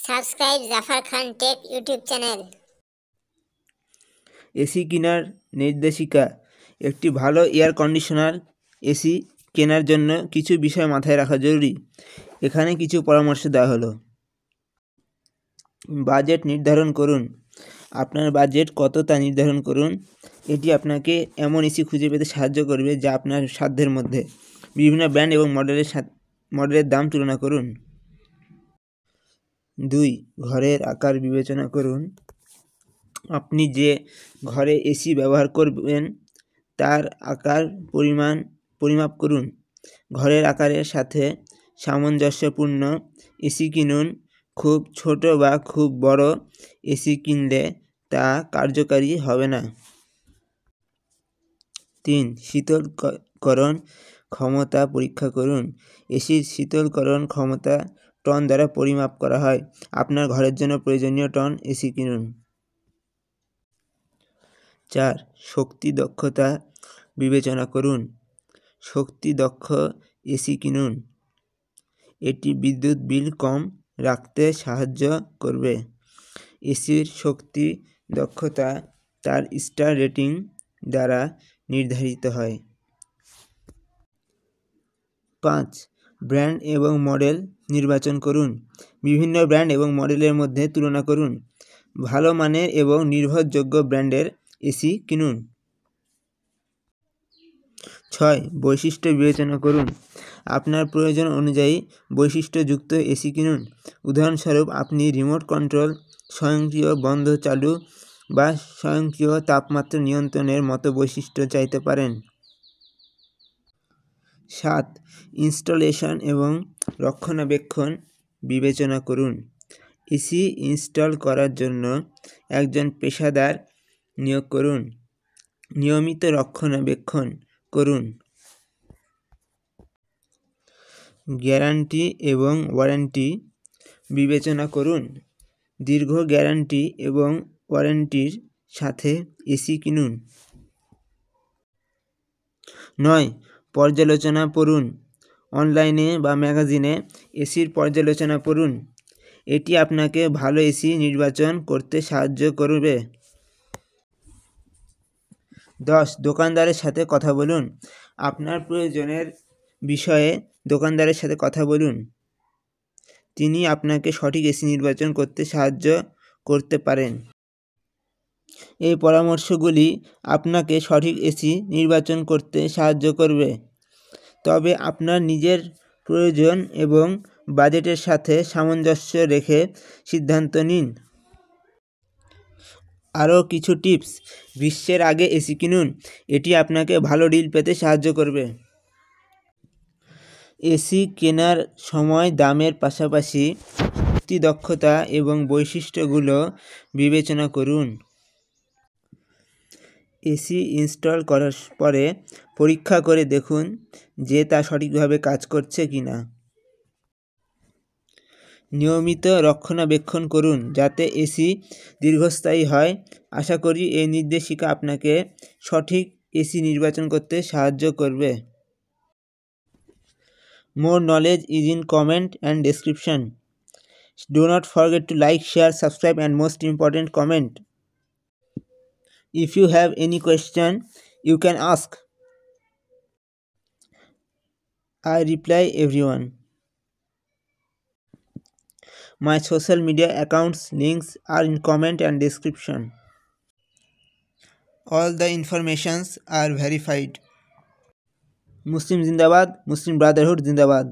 Subscribe Zafar খান take YouTube channel. AC কেনার নির্দেশিকা। একটি ভালো এয়ার কন্ডিশনার এসি কেনার জন্য কিছু বিষয় মাথায় রাখা জরুরি। এখানে কিছু পরামর্শ দেওয়া হলো। বাজেট নির্ধারণ করুন। আপনার বাজেট কত তা নির্ধারণ করুন। এটি আপনাকে এমন এসি খুঁজে পেতে সাহায্য করবে যা আপনার সাধ্যের মধ্যে। বিভিন্ন ব্র্যান্ড এবং মডেলের দাম তুলনা করুন। 2. ঘরের আকার বিবেচনা করুন। আপনি যে ঘরে এসি ব্যবহার করবেন তার আকার পরিমাপ করুন। ঘরের আকারের সাথে সামঞ্জস্যপূর্ণ এসি কিনুন। খুব ছোট বা খুব বড় এসি কিনলে তা কার্যকারী হবে না। 3. শীতলকরণ ক্ষমতা পরীক্ষা করুন। এসির শীতলকরণ ক্ষমতা টন দ্বারা পরিমাপ করা হয়। আপনার ঘরের জন্য প্রয়োজনীয় টন এসি কিনুন। 4. শক্তি দক্ষতা বিবেচনা করুন। শক্তি দক্ষ এসি কিনুন। এটি বিদ্যুৎ বিল কম রাখতে সাহায্য করবে। এসির শক্তি দক্ষতা তার স্টার রেটিং দ্বারা নির্ধারিত হয়। 5. ব্র্যান্ড এবং মডেল নির্বাচন করুন। বিভিন্ন ব্র্যান্ড এবং মডেলের মধ্যে তুলনা করুন। ভালো মানের এবং নির্ভরযোগ্য ব্র্যান্ডের এসি কিনুন। 6. বৈশিষ্ট্য বিবেচনা করুন। আপনার প্রয়োজন অনুযায়ী বৈশিষ্ট্যযুক্ত এসি কিনুন। উদাহরণস্বরূপ, আপনি রিমোট কন্ট্রোল, স্বয়ংক্রিয় বন্ধ চালু বা স্বয়ংক্রিয় তাপমাত্রা নিয়ন্ত্রণের মতো বৈশিষ্ট্য চাইতে পারেন। 7. ইনস্টলেশন এবং রক্ষণাবেক্ষণ বিবেচনা করুন। এসি ইনস্টল করার জন্য একজন পেশাদার নিয়োগ করুন। নিয়মিত রক্ষণাবেক্ষণ করুন। গ্যারান্টি এবং ওয়ারেন্টি বিবেচনা করুন। দীর্ঘ গ্যারান্টি এবং ওয়ারেন্টির সাথে এসি কিনুন। 9. পর্যালোচনা পড়ুন। অনলাইনে বা ম্যাগাজিনে এসির পর্যালোচনা পড়ুন। এটি আপনাকে ভালো এসি নির্বাচন করতে সাহায্য করবে। 10. দোকানদারের সাথে কথা বলুন। আপনার প্রয়োজনের বিষয়ে দোকানদারের সাথে কথা বলুন। তিনি আপনাকে সঠিক এসি নির্বাচন করতে সাহায্য করতে পারেন। এই পরামর্শগুলি আপনাকে সঠিক এসি নির্বাচন করতে সাহায্য করবে, তবে আপনার নিজের প্রয়োজন এবং বাজেটের সাথে সামঞ্জস্য রেখে সিদ্ধান্ত নিন। আরও কিছু টিপস। গ্রীষ্মের আগে এসি কিনুন। এটি আপনাকে ভালো ডিল পেতে সাহায্য করবে। এসি কেনার সময় দামের পাশাপাশি শক্তি দক্ষতা এবং বৈশিষ্ট্যগুলো বিবেচনা করুন। এসি ইনস্টল করার পরে পরীক্ষা করে দেখুন যে তা সঠিকভাবে কাজ করছে কিনা। নিয়মিত রক্ষণাবেক্ষণ করুন যাতে এসি দীর্ঘস্থায়ী হয়। আশা করি এই নির্দেশিকা আপনাকে সঠিক এসি নির্বাচন করতে সাহায্য করবে। More knowledge is in comment and description. Do not forget to like, share, subscribe and most important comment. If you have any question, you can ask. I reply everyone. My social media accounts links are in comment and description. All the informations are verified. Muslim Zindabad, Muslim Brotherhood Zindabad.